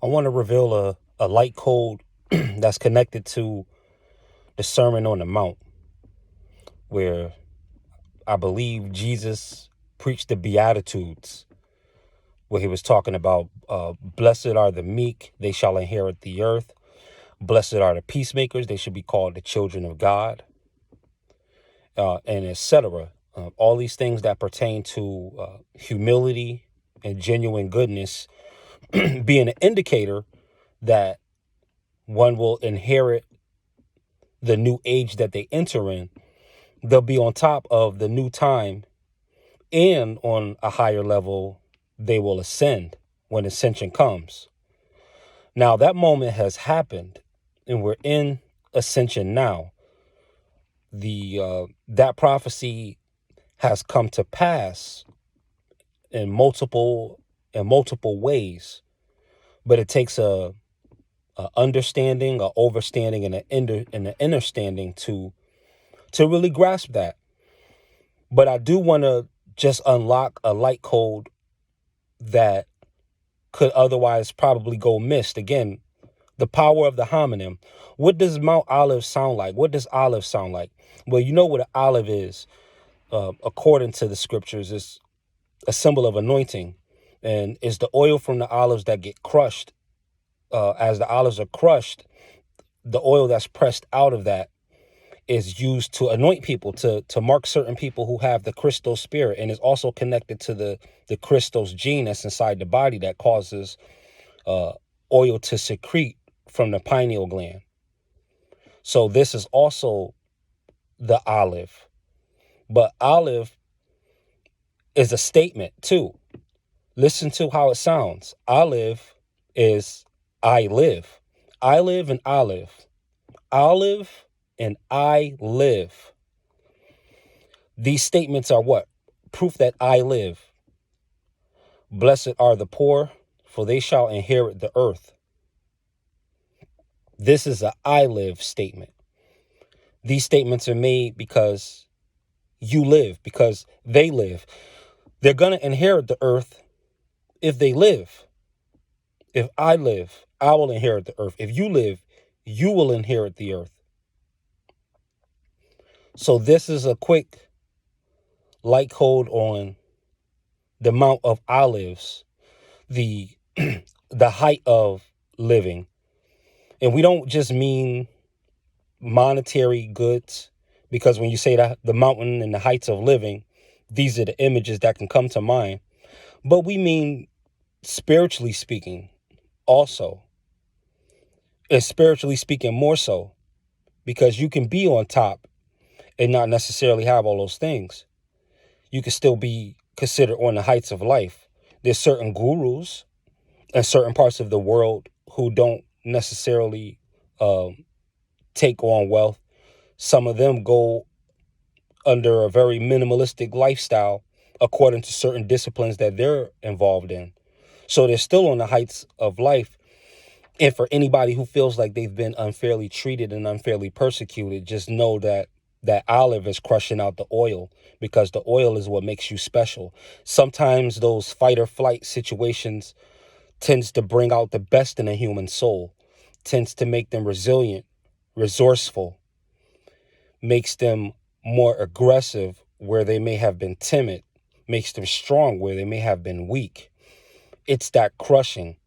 I want to reveal a light code that's connected to the Sermon on the Mount, where I believe Jesus preached the Beatitudes, where he was talking about blessed are the meek, they shall inherit the earth. Blessed are the peacemakers, they should be called the children of God, and etc. All these things that pertain to humility and genuine goodness being an indicator that one will inherit the new age that they enter in. They'll be on top of the new time, and on a higher level, they will ascend when ascension comes. Now, that moment has happened, and we're in ascension now. That prophecy has come to pass in multiple ways, but it takes a understanding, a overstanding, and an understanding to really grasp that. But I do want to just unlock a light code that could otherwise probably go missed. Again, the power of the homonym. What does Mount Olive sound like? What does olive sound like? Well, you know what an olive is, according to the scriptures, is a symbol of anointing, and it's the oil from the olives that get crushed. As the olives are crushed, the oil that's pressed out of that is used to anoint people, to mark certain people who have the Christos spirit, and is also connected to the Christos gene that's inside the body that causes oil to secrete from the pineal gland. So this is also the olive. But olive is a statement too. Listen to how it sounds. Olive is I live. I live and olive. Olive and I live. These statements are what? Proof that I live. Blessed are the poor, for they shall inherit the earth. This is a I live statement. These statements are made because you live, because they live. They're going to inherit the earth if they live. If I live, I will inherit the earth. If you live, you will inherit the earth. So this is a quick light code on the Mount of Olives, the the height of living. And we don't just mean monetary goods, because when you say that the mountain and the heights of living, these are the images that can come to mind. But we mean spiritually speaking also. And spiritually speaking more so, because you can be on top and not necessarily have all those things. You can still be considered on the heights of life. There's certain gurus in certain parts of the world who don't necessarily take on wealth. Some of them go under a very minimalistic lifestyle according to certain disciplines that they're involved in. So they're still on the heights of life. And for anybody who feels like they've been unfairly treated and unfairly persecuted, just know that that olive is crushing out the oil, because the oil is what makes you special. Sometimes those fight or flight situations tends to bring out the best in a human soul, tends to make them resilient, resourceful, makes them more aggressive where they may have been timid, makes them strong where they may have been weak. It's that crushing.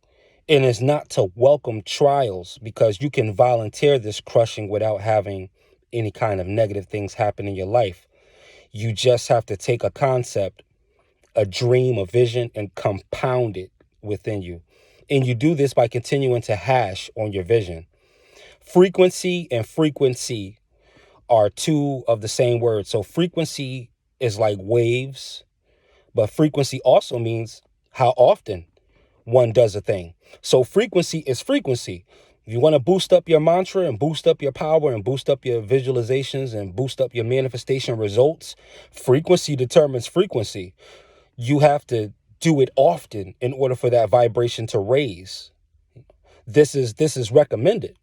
And it's not to welcome trials, because you can volunteer this crushing without having any kind of negative things happen in your life. You just have to take a concept, a dream, a vision, and compound it within you. And you do this by continuing to hash on your vision. Frequency and frequency are two of the same word. So frequency is like waves, but frequency also means how often one does a thing. So frequency is frequency. If you want to boost up your mantra and boost up your power and boost up your visualizations and boost up your manifestation results, frequency determines frequency. You have to do it often in order for that vibration to raise. This is recommended.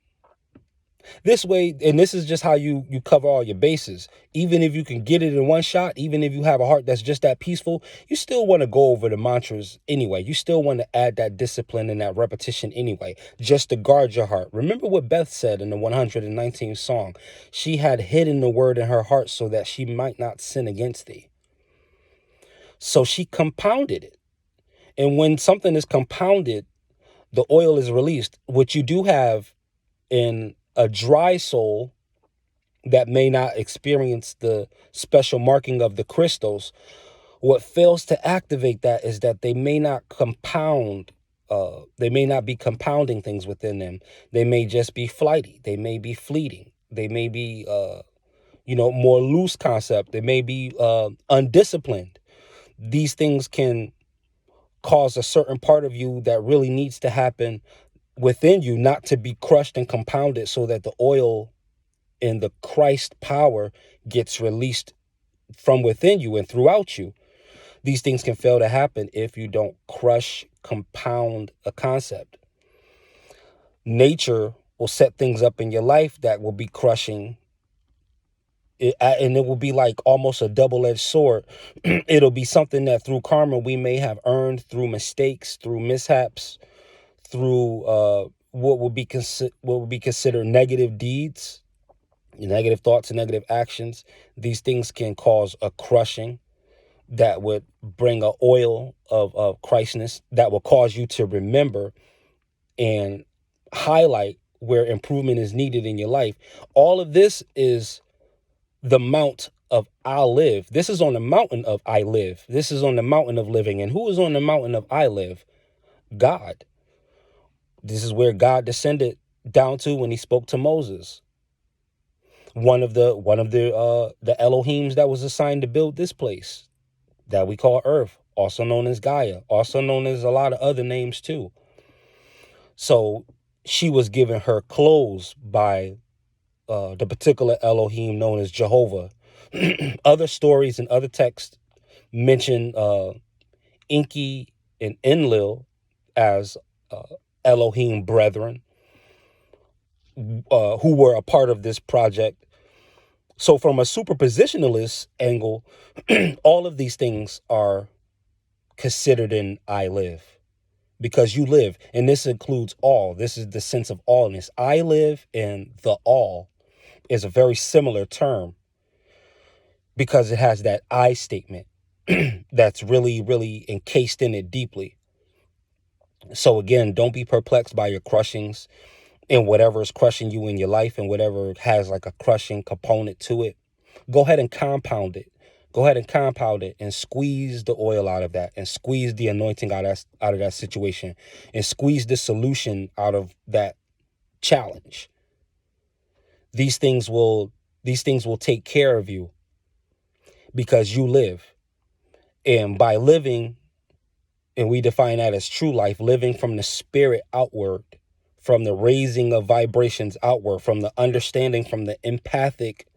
This way, and this is just how you cover all your bases. Even if you can get it in one shot, even if you have a heart that's just that peaceful, you still want to go over the mantras anyway. You still want to add that discipline and that repetition anyway, just to guard your heart. Remember what Beth said in the 119th song. She had hidden the word in her heart so that she might not sin against thee. So she compounded it. And when something is compounded, the oil is released. What you do have in a dry soul that may not experience the special marking of the crystals, what fails to activate that is that they may not compound. They may not be compounding things within them. They may just be flighty. They may be fleeting. They may be, more loose concept. They may be undisciplined. These things can cause a certain part of you that really needs to happen within you not to be crushed and compounded, so that the oil and the Christ power gets released from within you and throughout you. These things can fail to happen if you don't crush, compound a concept. Nature will set things up in your life that will be crushing it, and it will be like almost a double-edged sword. It'll be something that through karma we may have earned, through mistakes, through mishaps, through what would be considered negative deeds, negative thoughts and negative actions. These things can cause a crushing that would bring a oil of Christness that will cause you to remember and highlight where improvement is needed in your life. All of this is the mount of I live. This is on the mountain of I live. This is on the mountain of living. And who is on the mountain of I live? God. This is where God descended down to when he spoke to Moses. One of the Elohims that was assigned to build this place that we call Earth, also known as Gaia, also known as a lot of other names too. So she was given her clothes by the particular Elohim known as Jehovah. Other stories and other texts mention Enki and Enlil as Elohim brethren who were a part of this project. So from a superpositionalist angle, all of these things are considered in I live, because you live. And this includes all. This is the sense of allness. I live and the all is a very similar term because it has that I statement that's really, really encased in it deeply. So again, don't be perplexed by your crushings and whatever is crushing you in your life and whatever has like a crushing component to it. Go ahead and compound it. Go ahead and compound it and squeeze the oil out of that, and squeeze the anointing out of that situation, and squeeze the solution out of that challenge. These things will take care of you because you live. And by living, and we define that as true life, living from the spirit outward, from the raising of vibrations outward, from the understanding, from the empathic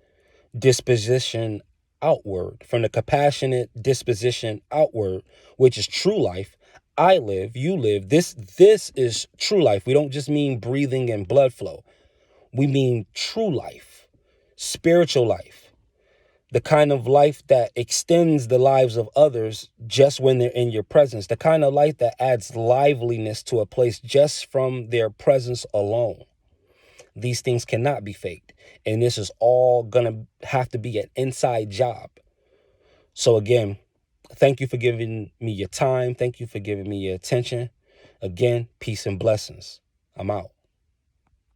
disposition outward, from the compassionate disposition outward, which is true life. I live, you live. This is true life. We don't just mean breathing and blood flow. We mean true life, spiritual life, the kind of life that extends the lives of others just when they're in your presence, the kind of life that adds liveliness to a place just from their presence alone. These things cannot be faked. And this is all going to have to be an inside job. So again, thank you for giving me your time. Thank you for giving me your attention. Again, peace and blessings. I'm out.